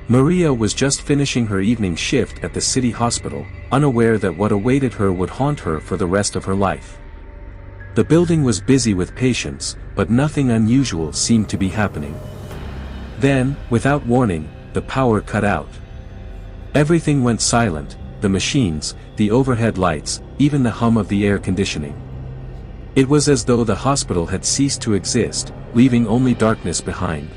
Maria was just finishing her evening shift at the city hospital, unaware that what awaited her would haunt her for the rest of her life. The building was busy with patients, but nothing unusual seemed to be happening. Then, without warning, the power cut out. Everything went silent, the machines, the overhead lights, even the hum of the air conditioning. It was as though the hospital had ceased to exist, leaving only darkness behind.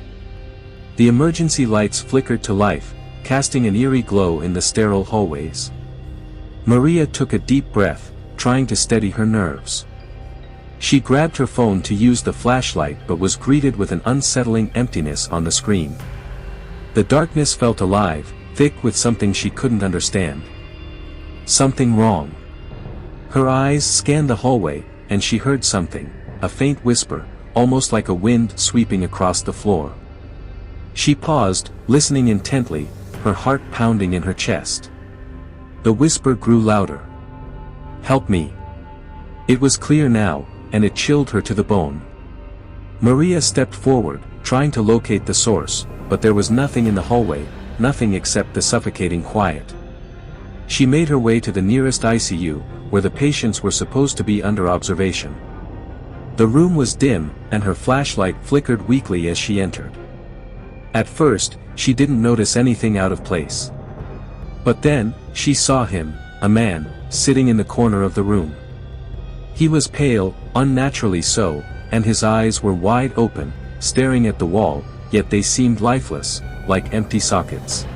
The emergency lights flickered to life, casting an eerie glow in the sterile hallways. Maria took a deep breath, trying to steady her nerves. She grabbed her phone to use the flashlight but was greeted with an unsettling emptiness on the screen. The darkness felt alive, thick with something she couldn't understand. Something wrong. Her eyes scanned the hallway, and she heard something, a faint whisper, almost like a wind sweeping across the floor. She paused, listening intently, her heart pounding in her chest. The whisper grew louder. "Help me." It was clear now, and it chilled her to the bone. Maria stepped forward, trying to locate the source, but there was nothing in the hallway, nothing except the suffocating quiet. She made her way to the nearest ICU, where the patients were supposed to be under observation. The room was dim, and her flashlight flickered weakly as she entered. At first, she didn't notice anything out of place. But then, she saw him, a man, sitting in the corner of the room. He was pale, unnaturally so, and his eyes were wide open, staring at the wall, yet they seemed lifeless, like empty sockets.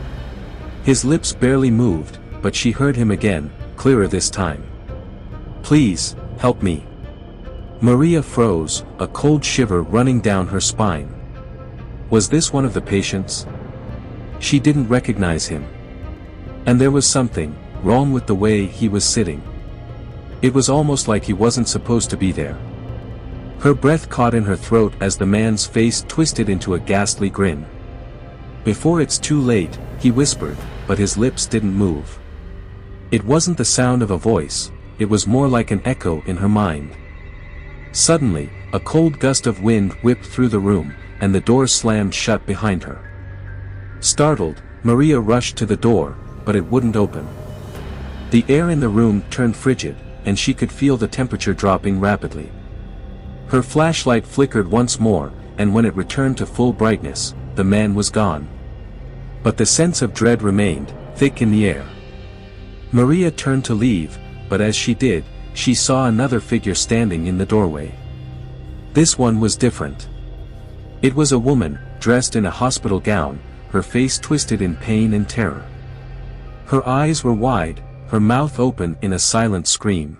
His lips barely moved, but she heard him again, clearer this time. "Please, help me." Maria froze, a cold shiver running down her spine. Was this one of the patients? She didn't recognize him. And there was something wrong with the way he was sitting. It was almost like he wasn't supposed to be there. Her breath caught in her throat as the man's face twisted into a ghastly grin. "Before it's too late," he whispered, but his lips didn't move. It wasn't the sound of a voice, it was more like an echo in her mind. Suddenly, a cold gust of wind whipped through the room, and the door slammed shut behind her. Startled, Maria rushed to the door, but it wouldn't open. The air in the room turned frigid, and she could feel the temperature dropping rapidly. Her flashlight flickered once more, and when it returned to full brightness, the man was gone. But the sense of dread remained, thick in the air. Maria turned to leave, but as she did, she saw another figure standing in the doorway. This one was different. It was a woman, dressed in a hospital gown, her face twisted in pain and terror. Her eyes were wide, her mouth open in a silent scream.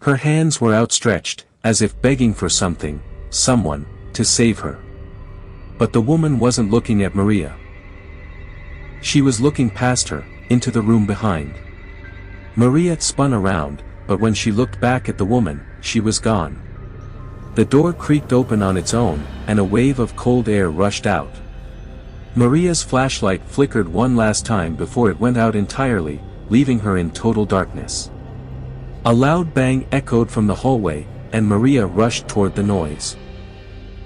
Her hands were outstretched, as if begging for something, someone, to save her. But the woman wasn't looking at Maria. She was looking past her, into the room behind. Maria spun around, but when she looked back at the woman, she was gone. The door creaked open on its own, and a wave of cold air rushed out. Maria's flashlight flickered one last time before it went out entirely, leaving her in total darkness. A loud bang echoed from the hallway, and Maria rushed toward the noise.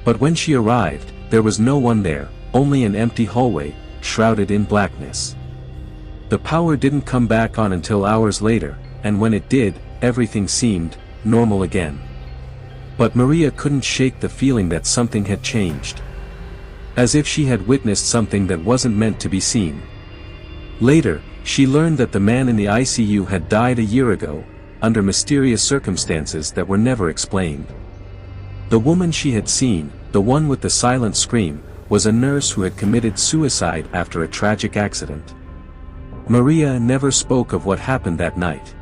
But when she arrived, there was no one there, only an empty hallway, shrouded in blackness. The power didn't come back on until hours later, and when it did, everything seemed normal again. But Maria couldn't shake the feeling that something had changed. As if she had witnessed something that wasn't meant to be seen. Later, she learned that the man in the ICU had died a year ago, under mysterious circumstances that were never explained. The woman she had seen, the one with the silent scream, was a nurse who had committed suicide after a tragic accident. Maria never spoke of what happened that night.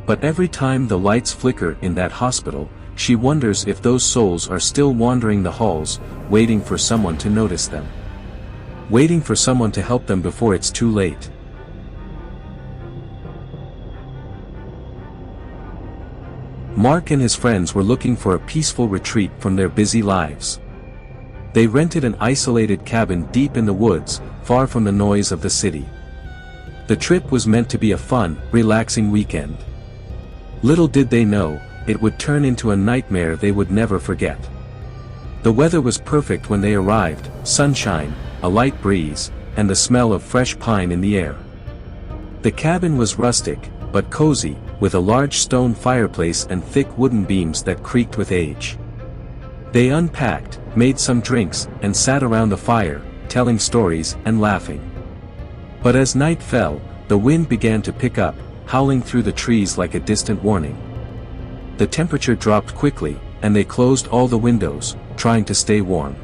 But every time the lights flicker in that hospital, she wonders if those souls are still wandering the halls, waiting for someone to notice them. Waiting for someone to help them before it's too late. Mark and his friends were looking for a peaceful retreat from their busy lives. They rented an isolated cabin deep in the woods, far from the noise of the city. The trip was meant to be a fun, relaxing weekend. Little did they know, it would turn into a nightmare they would never forget. The weather was perfect when they arrived, sunshine, a light breeze, and the smell of fresh pine in the air. The cabin was rustic, but cozy, with a large stone fireplace and thick wooden beams that creaked with age. They unpacked, made some drinks, and sat around the fire, telling stories and laughing. But as night fell, the wind began to pick up, howling through the trees like a distant warning. The temperature dropped quickly, and they closed all the windows, trying to stay warm.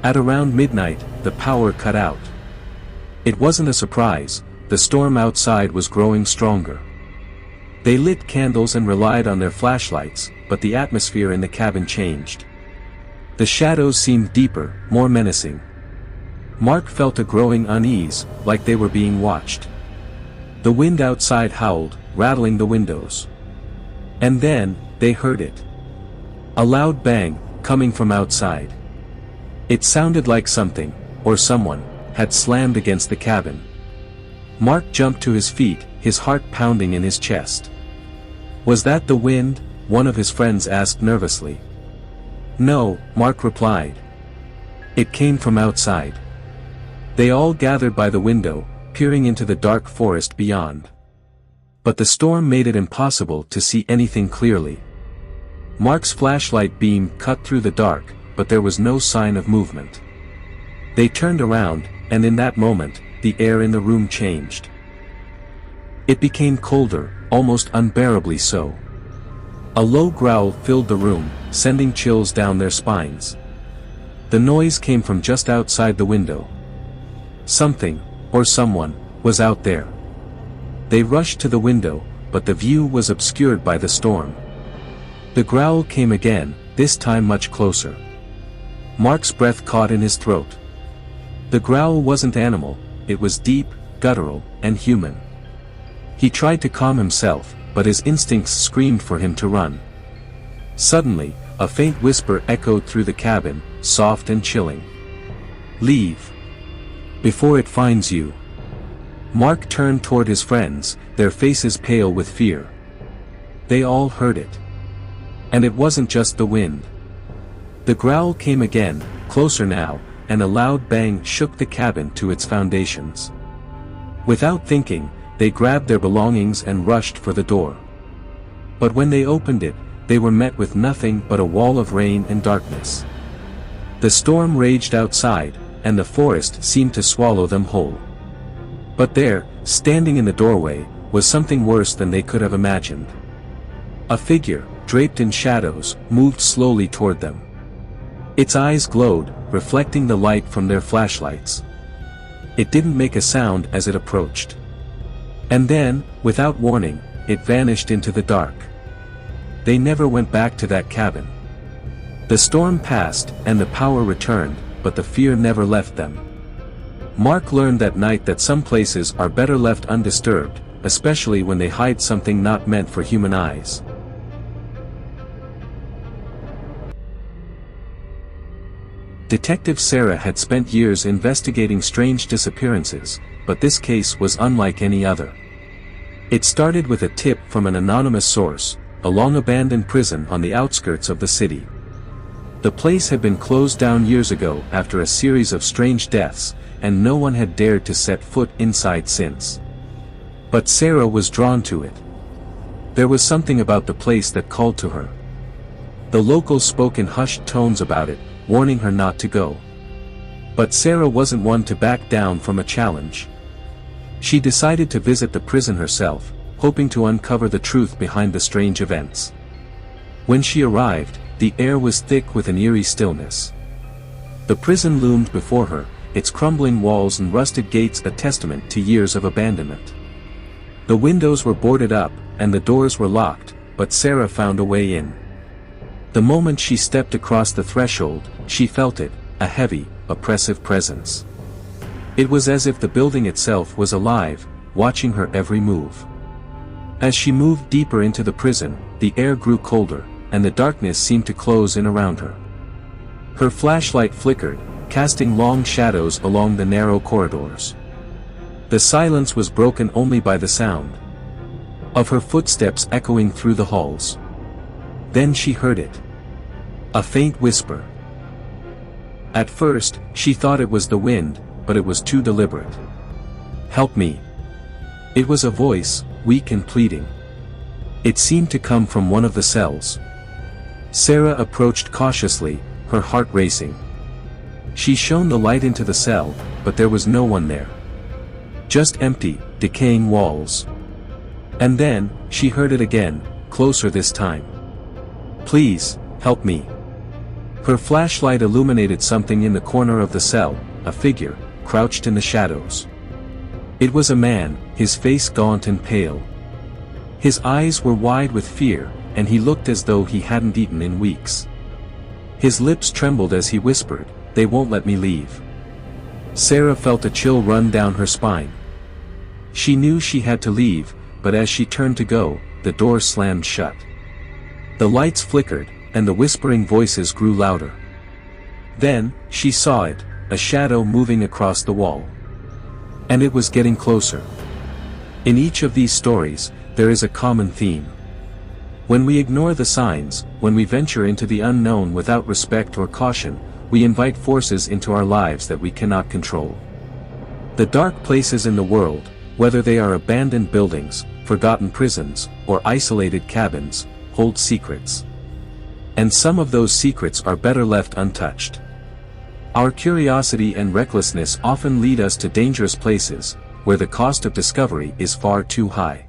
At around midnight, the power cut out. It wasn't a surprise, the storm outside was growing stronger. They lit candles and relied on their flashlights, but the atmosphere in the cabin changed. The shadows seemed deeper, more menacing. Mark felt a growing unease, like they were being watched. The wind outside howled, rattling the windows. And then, they heard it. A loud bang, coming from outside. It sounded like something, or someone, had slammed against the cabin. Mark jumped to his feet, his heart pounding in his chest. "Was that the wind?" one of his friends asked nervously. "No," Mark replied. "It came from outside." They all gathered by the window, peering into the dark forest beyond. But the storm made it impossible to see anything clearly. Mark's flashlight beam cut through the dark, but there was no sign of movement. They turned around, and in that moment, the air in the room changed. It became colder, almost unbearably so. A low growl filled the room, sending chills down their spines. The noise came from just outside the window. Something, or someone, was out there. They rushed to the window, but the view was obscured by the storm. The growl came again, this time much closer. Mark's breath caught in his throat. The growl wasn't animal, it was deep, guttural, and human. He tried to calm himself, but his instincts screamed for him to run. Suddenly, a faint whisper echoed through the cabin, soft and chilling. "Leave. Before it finds you." Mark turned toward his friends, their faces pale with fear. They all heard it. And it wasn't just the wind. The growl came again, closer now, and a loud bang shook the cabin to its foundations. Without thinking, they grabbed their belongings and rushed for the door. But when they opened it, they were met with nothing but a wall of rain and darkness. The storm raged outside, and the forest seemed to swallow them whole. But there, standing in the doorway, was something worse than they could have imagined. A figure, draped in shadows, moved slowly toward them. Its eyes glowed, reflecting the light from their flashlights. It didn't make a sound as it approached. And then, without warning, it vanished into the dark. They never went back to that cabin. The storm passed, and the power returned, but the fear never left them. Mark learned that night that some places are better left undisturbed, especially when they hide something not meant for human eyes. Detective Sarah had spent years investigating strange disappearances, but this case was unlike any other. It started with a tip from an anonymous source, a long-abandoned prison on the outskirts of the city. The place had been closed down years ago after a series of strange deaths, and no one had dared to set foot inside since. But Sarah was drawn to it. There was something about the place that called to her. The locals spoke in hushed tones about it, warning her not to go. But Sarah wasn't one to back down from a challenge. She decided to visit the prison herself, hoping to uncover the truth behind the strange events. When she arrived, the air was thick with an eerie stillness. The prison loomed before her, its crumbling walls and rusted gates a testament to years of abandonment. The windows were boarded up, and the doors were locked, but Sarah found a way in. The moment she stepped across the threshold, she felt it, a heavy, oppressive presence. It was as if the building itself was alive, watching her every move. As she moved deeper into the prison, the air grew colder, and the darkness seemed to close in around her. Her flashlight flickered, casting long shadows along the narrow corridors. The silence was broken only by the sound of her footsteps echoing through the halls. Then she heard it. A faint whisper. At first, she thought it was the wind, but it was too deliberate. "Help me." It was a voice, weak and pleading. It seemed to come from one of the cells. Sarah approached cautiously, her heart racing. She shone the light into the cell, but there was no one there. Just empty, decaying walls. And then, she heard it again, closer this time. "Please, help me." Her flashlight illuminated something in the corner of the cell, a figure, crouched in the shadows. It was a man, his face gaunt and pale. His eyes were wide with fear, and he looked as though he hadn't eaten in weeks. His lips trembled as he whispered, "They won't let me leave." Sarah felt a chill run down her spine. She knew she had to leave, but as she turned to go, the door slammed shut. The lights flickered, and the whispering voices grew louder. Then, she saw it, a shadow moving across the wall. And it was getting closer. In each of these stories, there is a common theme. When we ignore the signs, when we venture into the unknown without respect or caution, we invite forces into our lives that we cannot control. The dark places in the world, whether they are abandoned buildings, forgotten prisons, or isolated cabins, hold secrets. And some of those secrets are better left untouched. Our curiosity and recklessness often lead us to dangerous places, where the cost of discovery is far too high.